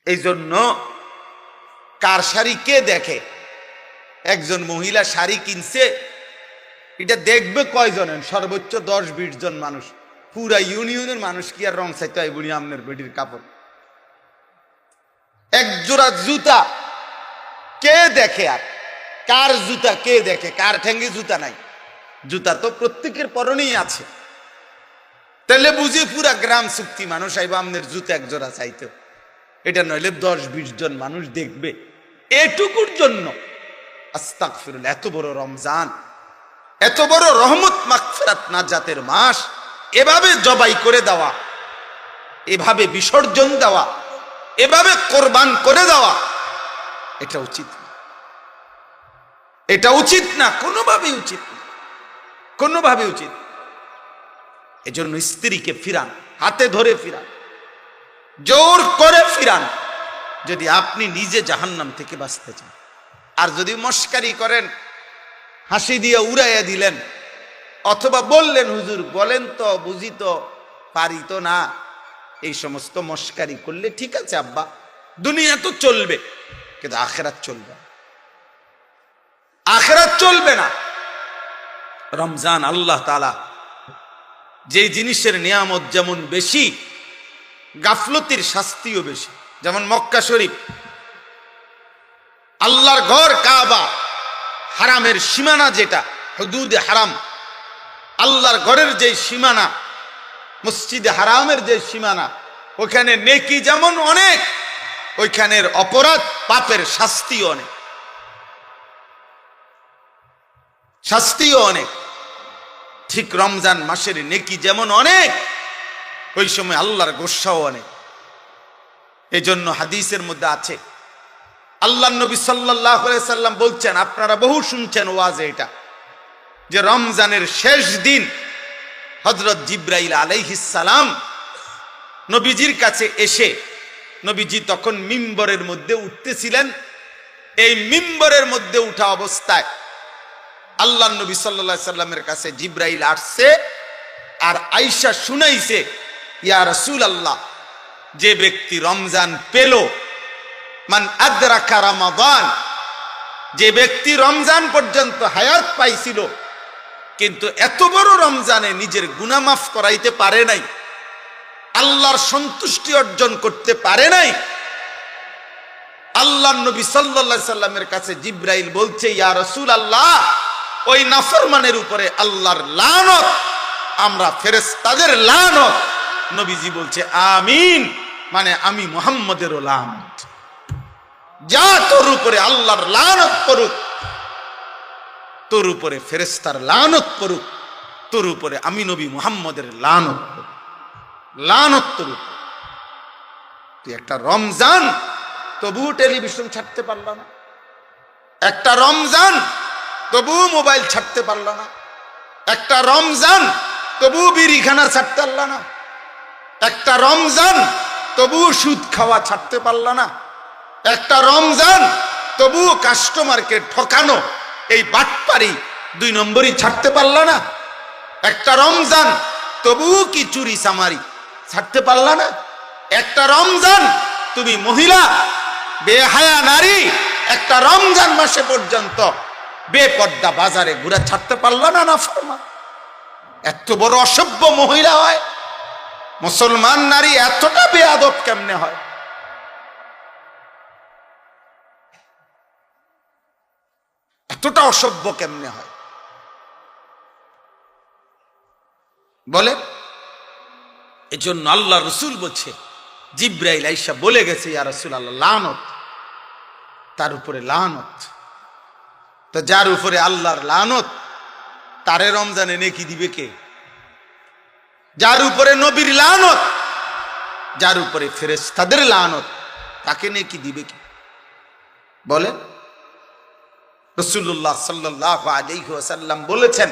এই জন্য কার শাড়ি কে দেখে? একজন মহিলা শাড়ি কিনছে, এটা দেখবে কয়জনের? সর্বোচ্চ 10-20 জন মানুষ। পুরা ইউনিয়নের মানুষ কি আর রং চাইতে হয় বুড়ি আমনের বেটির কাপড়? এক জোড়া জুতা কে দেখে? আর কার জুতা কে দেখে? কার ঠ্যাঙ্গে জুতা নাই? জুতা তো প্রত্যেকের পরনেই আছে। তাহলে বুঝি পুরা গ্রাম চুক্তি মানুষ আইব আমনের জুতা এক জোড়া চাইতে। এটা নইলে 10-20 জন মানুষ দেখবে। এটুকুর জন্য আস্তাগফিরুল্লাহ, এত বড় রমজান, এত বড় রহমত মাগফিরাত নাজাতের মাস, এভাবে জবাই করে দেওয়া, এভাবে বিসর্জন দেওয়া, এভাবে কোরবান করে দেওয়া, এটা উচিত না। এটা উচিত না, কোনোভাবেই উচিত না, কোনোভাবে উচিত। এজন্য স্ত্রীকে ফিরান, হাতে ধরে ফিরান, জোর করে ফিরান, যদি আপনি নিজে জাহান্নাম থেকে বাঁচতে চান। আর যদি মস্কারি করেন, হাসি দিয়ে উড়াইয়া দিলেন, অথবা বললেন হুজুর বলেন তো, বুঝি তো, পারি তো না, এই সমস্ত মস্কারি করলে ঠিক আছে আব্বা, দুনিয়া তো চলবে, কিন্তু আখিরাত চলবে না, আখিরাত চলবে না। রমজান আল্লাহ তাআলা যে জিনিসের নিয়ামত যেমন বেশি, গাফলতির শাস্তিও বেশি। যেমন মক্কা শরীফ, আল্লাহর ঘর কাবা, হারামের সীমানা যেটা হুদুদে হারাম, আল্লাহর ঘরের যে সীমানা, মসজিদে হারামের যে সীমানা, ওখানে নেকি যেমন অনেক, ওইখানের অপরাধ পাপের শাস্তিও অনেক, শাস্তিও অনেক। ঠিক রমজান মাসের নেকি যেমন অনেক, ওই সময় আল্লাহর গোসাও অনেক। এই জন্য হাদিসের মধ্যে আছে, আল্লাহ নবী সাল্লাল্লাহু আলাইহি সাল্লাম বলছেন, আপনারা বহু শুনছেন ওয়াজে এটা, যে রমজানের শেষ দিন হযরত জিবরাইল আলাইহিস সালাম নবীজির কাছে এসে, নবীজি তখন মিম্বরের মধ্যে উঠতেছিলেন, এই মিম্বরের মধ্যে উঠা অবস্থায় আল্লাহ নবী সাল্লাল্লাহু আলাইহি সাল্লামের কাছে জিবরাইল আসছে, আর আয়েশা শুনাইছে, ইয়া রাসূলুল্লাহ, যে ব্যক্তি রমজান পেল, মান আদরাকা রমাদান, যে ব্যক্তি রমজান পর্যন্ত হায়াত পাইছিল, কিন্তু এত বড় রমজানে নিজের গুনাহ মাফ করাইতে পারে নাই, আল্লাহর সন্তুষ্টি অর্জন করতে পারে নাই, আল্লাহ নবী সাল্লাল্লাহু আলাইহি সাল্লামের কাছে জিবরাইল বলছে, ইয়া রাসূলুল্লাহ, ওই নাফরমানের উপরে আল্লাহর লানত, আমরা ফেরেশতাদের লানত। নবীজি বলছে আমিন, মানে আমি মুহাম্মদেরও লানত। যা তোর উপরে আল্লাহর লানত করুক, তোর উপরে ফেরেশতার লানত করুক, তোর উপরে আমি নবী মুহাম্মদের লানত করুক, লানত তোর উপরে। তুই একটা রমজান তবু টেলিভিশন ছাড়তে পারল না, একটা রমজান তবু মোবাইল ছাড়তে পারল না, একটা রমজান তবু বিড়িখানা ছাড়তে পারল না, একটা রমজান তবু সুদ খাওয়া ছাড়তে পারল না, একটা রমজান তবু কাস্টমারকে ঠকানো, এই বাটপারি 2 নম্বরই ছাড়তে পারল না, একটা রমজান তবু কি চুরি চামারি ছাড়তে পারল না, একটা রমজান তুমি মহিলা বেহায়া নারী একটা রমজান মাসে পর্যন্ত বেপর্দা বাজারে ঘুরে ছাড়তে পারল না। নাফরমান, এত বড় অসভ্য মহিলা হয়, মুসলমান নারী এতটা বেয়াদব কেমনে হয়? এতটা অসভ্য কেমনে হয় বলে? এজন্য আল্লাহ রসুল বলছে, জিবরাইল আয়েশা বলে গেছে, ইয়া রাসূলুল্লাহ, লানত, তার উপরে লানত। তো যার উপরে আল্লাহর লানত, তারে রমজানে নেকি দিবে কে? যার উপরে নবীর লানত, যার উপরে ফেরেশতাদের লানত, তাকে নেকি দিবে কি? বলে রাসূলুল্লাহ সাল্লাল্লাহু আলাইহি ওয়াসাল্লাম বলেছেন,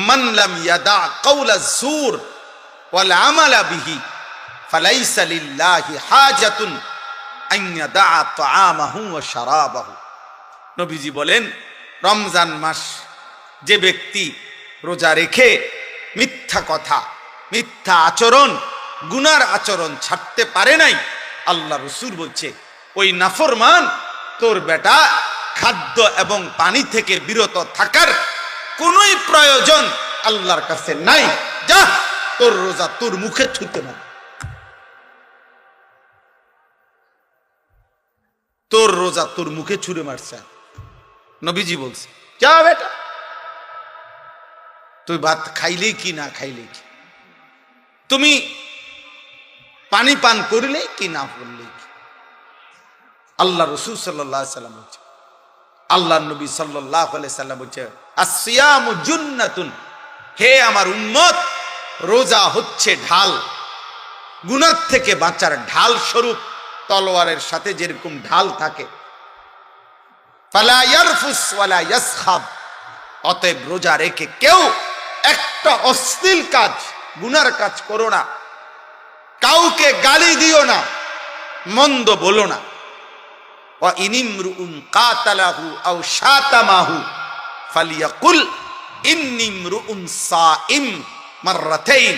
মান লাম ইয়াদা কাওলা যুর ওয়াল আমালা বিহি ফালাইসা লিল্লাহি হাজাতুন আন ইয়াদা তাআমাহু ওয়া শারাবাহু। নবীজি বলেন, রমজান মাস যে ব্যক্তি রোজা রেখে মিথ্যা কথা, মিথ্যা আচরণ, গুনার আচরণ ছাড়তে পারে নাই, আল্লাহ রসুল বলছে ওই নাফরমান তোর বেটা খাদ্য এবং পানি থেকে বিরত থাকার কোনোই প্রয়োজন আল্লাহর কাছে নাই, যা তোর রোজা তোর মুখে ছুঁতে না, তোর রোজা তোর মুখে ছুঁড়ে মারছে। নবীজি বলছে যা বেটা, তুই ভাত খাইলেই কি না খাইলেই কি, তুমি পানি পান করলেই কি না করলেই কি। আল্লাহ রসুল সাল্লাল্লাহু আলাইহি সাল্লাম বলছে, আল্লাহ নবী সাল্লাল্লাহু আলাইহি সাল্লাম বলছে আসসিয়ামু জুন্নাতুন, হে আমার উম্মত, রোজা হচ্ছে ঢাল, গুনাহ থেকে বাঁচার ঢাল স্বরূপ। তলোয়ারের সাথে যেরকম ঢাল থাকে, ফালা ইয়ারফুস ওয়ালা ইয়াসখাব, অতএব রোজা রেখে কেউ একটা অশ্লীল কাজ, গুনার কাজ করো না, কাউকে গালি দিও না, মন্দ বলো না। ওয়া ইনিমরুন কাতালাহু আও শাতামাহু ফালিয়াকুল ইন্নিমরুন সাইম মাররাতাইন।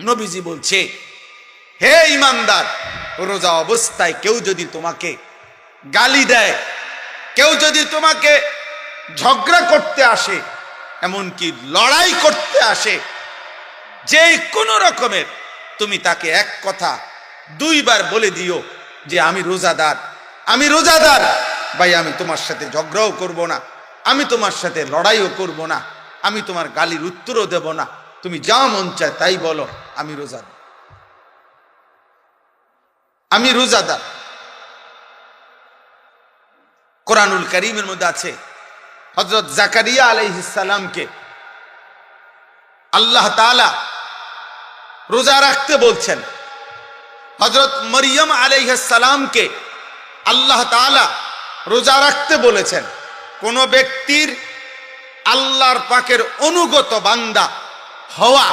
নবীজি বলছে হে ঈমানদার, রোজা অবস্থায় কেউ যদি তোমাকে গালি দেয়, কেউ যদি তোমাকে ঝগড়া করতে আসে, এমনকি লড়াই করতে আসে, যে কোনো রকমের, তুমি তাকে এক কথা দুইবার বলে দিও যে আমি রোজাদার, আমি রোজাদার ভাই, আমি তোমার সাথে ঝগড়াও করব না, আমি তোমার সাথে লড়াইও করব না, আমি তোমার গালির উত্তরও দেব না, তুমি যা মন চায় তাই বলো, আমি রোজাদার, আমি রোজাদার। কোরআনুল কারীমের মধ্যে আছে হযরত জাকারিয়া আলাইহিস সালামকে আল্লাহ তাআলা রোজা রাখতে বলছেন, হযরত মরিয়ম আলাইহিস সালামকে আল্লাহ তাআলা রোজা রাখতে বলেছেন। কোন ব্যক্তির আল্লাহর পাকের অনুগত বান্দা হওয়া,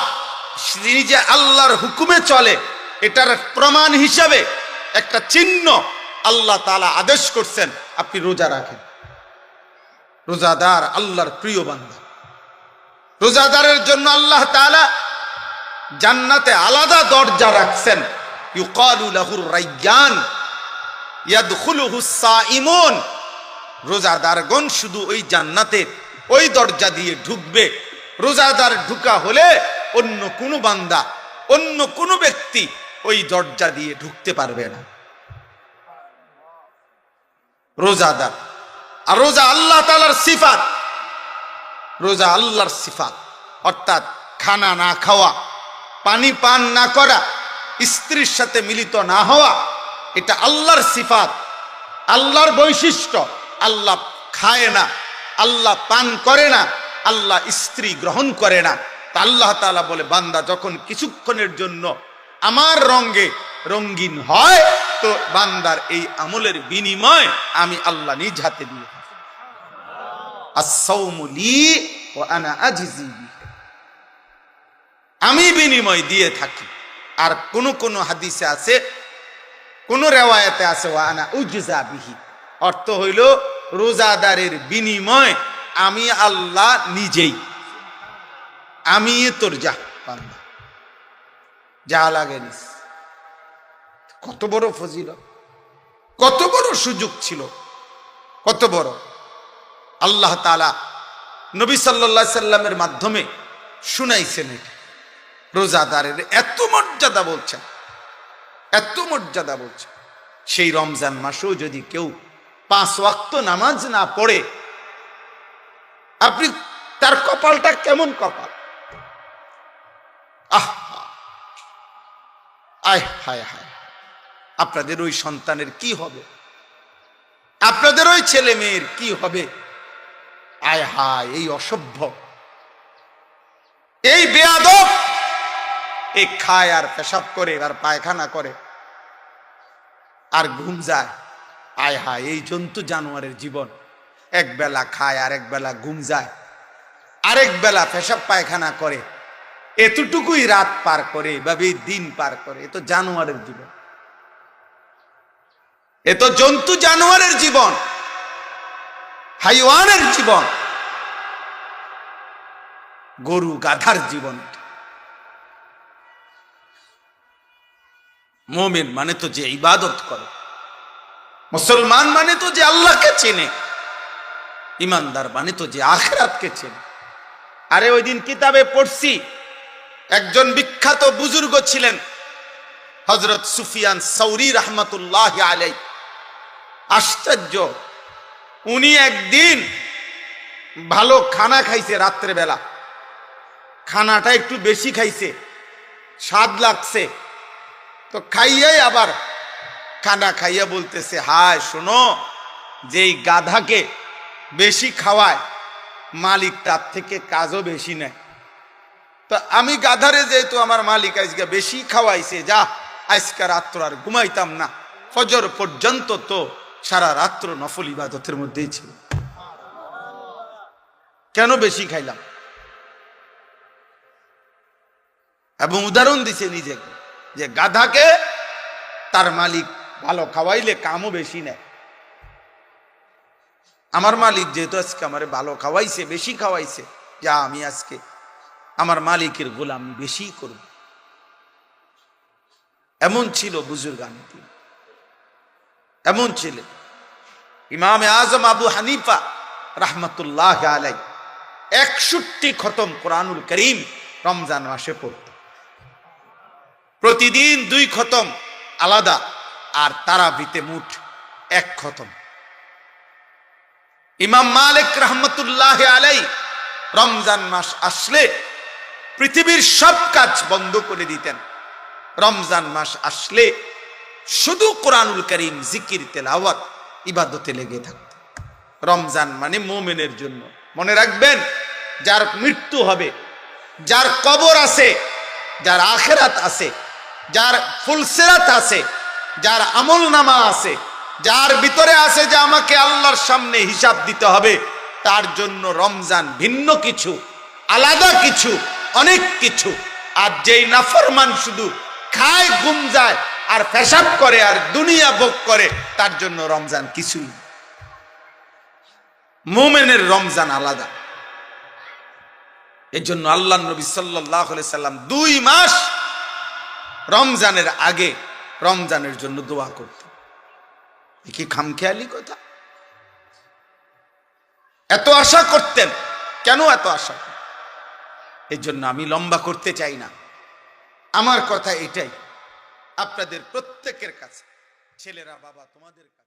নিজে আল্লাহর হুকুমে চলে, এটার প্রমাণ হিসাবে একটা চিহ্ন আল্লাহ তাআলা আদেশ করছেন আপনি রোজা রাখেন। রোজাদার আল্লাহর প্রিয় বান্দা, রোজাদারের জন্য আল্লাহ তাআলা জান্নাতে আলাদা দরজা রাখছেন, ইউকালু লাহুর রায়্যান ইয়াদখুলুহুস সাইমুন। রোজাদারগণ শুধু ওই জান্নাতের ওই দরজা দিয়ে ঢুকবে। রোজাদার ঢুকা হলে অন্য কোনো বান্দা, অন্য কোনো ব্যক্তি ওই দরজা দিয়ে ঢুকতে পারবে না। রোজাদার, আর রোজা আল্লাহ তাআলার সিফাত, রোজা আল্লাহর সিফাত, অর্থাৎ খানা না খাওয়া, পানি পান না করা, স্ত্রীর সাথে মিলিত না হওয়া, এটা আল্লাহর সিফাত, আল্লাহর বৈশিষ্ট্য। আল্লাহ খায় না, আল্লাহ পান করে না, আল্লাহ স্ত্রী গ্রহণ করে না। তা আল্লাহ তাআলা বলে বান্দা যখন কিছুক্ষণের জন্য আমার রঙে রঙিন হয়, তো বান্দার এই আমলের বিনিময় আমি আল্লাহ নিজ হাতে দিয়ে থাকি। আস-সাওমু লি ওয়া আনা আজজি বিহি, আমি বিনিময় দিয়ে থাকি। আর কোন কোন হাদিসে আছে, কোন রিওয়ায়াতে আছে ওয়া আনা উজজা বিহি, অর্থ হইল রোজাদারের বিনিময় আমি আল্লাহ নিজেই, আমি তোর যা বান্দা যা লাগে নিস। কত বড় ফজিলত, কত বড় সুযোগ ছিল, কত বড়। আল্লাহ তাআলা নবী সাল্লাল্লাহু আলাইহি সাল্লামের মাধ্যমে শুনাইছেন এটা। রোজাদারের এত মর্যাদা বলছেন, এত মর্যাদা বলছেন। সেই রমজান মাসেও যদি কেউ 5 ওয়াক্ত নামাজ না পড়ে, আপনি তার কপালটা কেমন কপাল! আহ আয় হায় হায়, আপনাদের ওই সন্তানের কি হবে, আপনাদের ওই ছেলে মেয়ের কি হবে! আয় হায়, এই অসভ্য, এই বেয়াদব, এই খায় আর পেশাব করে আর পায়খানা করে আর ঘুম যায়। আয় হায়, এই জন্তু জানোয়ারের জীবন। এক বেলা খায়, আর এক বেলা ঘুম যায়, আরেক বেলা পেশাব পায়খানা করে, এতটুকুই রাত পার করে, এভাবে দিন পার করে। এ তো জানোয়ারের জীবন, এ তো জন্তু জানোয়ারের জীবন, হাইওয়ানের জীবন, গরু গাধার জীবন। মুমিন মানে তো যে ইবাদত করে, মুসলমান মানে তো যে আল্লাহকে চেনে, ইমানদার মানে তো যে আখিরাতকে চেনে। আরে ওই দিন কিতাবে পড়ছি, একজন বিখ্যাত বুজুর্গ ছিলেন হযরত সুফিয়ান সাউরি রাহমাতুল্লাহি আলাইহি। আশ্চর্য, উনি একদিন ভালো খানা খাইছে, রাত্রে বেলা খানাটা একটু বেশি খাইছে, স্বাদ লাগছে, তো খাইয়াই আবার খানা খাইয়া বলতেছে, হায় শোনো, যেই গাধাকে বেশি খাওয়ায় মালিক তার থেকে কাজও বেশি নেয়। তো আমি গাধারে যেহেতু আমার মালিক আজকে বেশি খাওয়াইছে, যা আজকে রাত্র আর ঘুমাইতাম না, ফজর পর্যন্ত তো সারা রাত্র নফল ইবাদতের মধ্যেই ছিল, কেন বেশি খাইলাম? এবং উদাহরণ দিছে নিজেকে যে গাধাকে তার মালিক ভালো খাওয়াইলে কামও বেশি নেয়। আমার মালিক যেহেতু আজকে আমারে ভালো খাওয়াইছে, বেশি খাওয়াইছে, যা আমি আজকে আমার মালিকের গোলামি বেশি করব। এমন ছিল বুজুর্গান, এমন ছিল। ইমামে আজম আবু হানিফা রাহমাতুল্লাহ আলাইহি 61 খতম কোরআনুল করিম রমজান মাসে পড়ত, প্রতিদিন 2 খতম আলাদা, আর তারাবিতে মোট 1 খতম। ইমাম মালিক রাহমাতুল্লাহ আলাইহি রমজান মাস আসলে পৃথিবীর সব কাজ বন্ধ করে দিতেন, রমজান মাস আসলে শুধু কোরআনুল করিম, জিকির, তেলাওয়াত, ইবাদতে লেগে থাকত। রমজান মানে মুমিনের জন্য। মনে রাখবেন, যার মৃত্যু হবে, যার কবর আছে, যার আখিরাত আছে, যার ফুলসিরাত আছে, যার আমল নামা আছে, যার ভিতরে আছে যে আমাকে আল্লাহর সামনে হিসাব দিতে হবে, তার জন্য রমজান ভিন্ন কিছু, আলাদা কিছু, অনেক কিছু। আর যেই নাফরমান শুধু খায়, ঘুম যায় আর পেশাব করে আর দুনিয়া ভোগ করে, তার জন্য রমজান কিছুই। মুমিনের রমজান আলাদা। এই জন্য আল্লাহ নবী সাল্লাল্লাহু আলাইহি সাল্লাম 2 মাস রমজানের আগে রমজানের জন্য দোয়া করতেন। কি খামখেয়ালি কথা! এত আশা করতেন কেন? এত আশা, এই জন্য আমি লম্বা করতে চাই না। আমার কথা এটাই, আপনাদের প্রত্যেকের কাছে, ছেলেরা, বাবা, তোমাদের কাছে।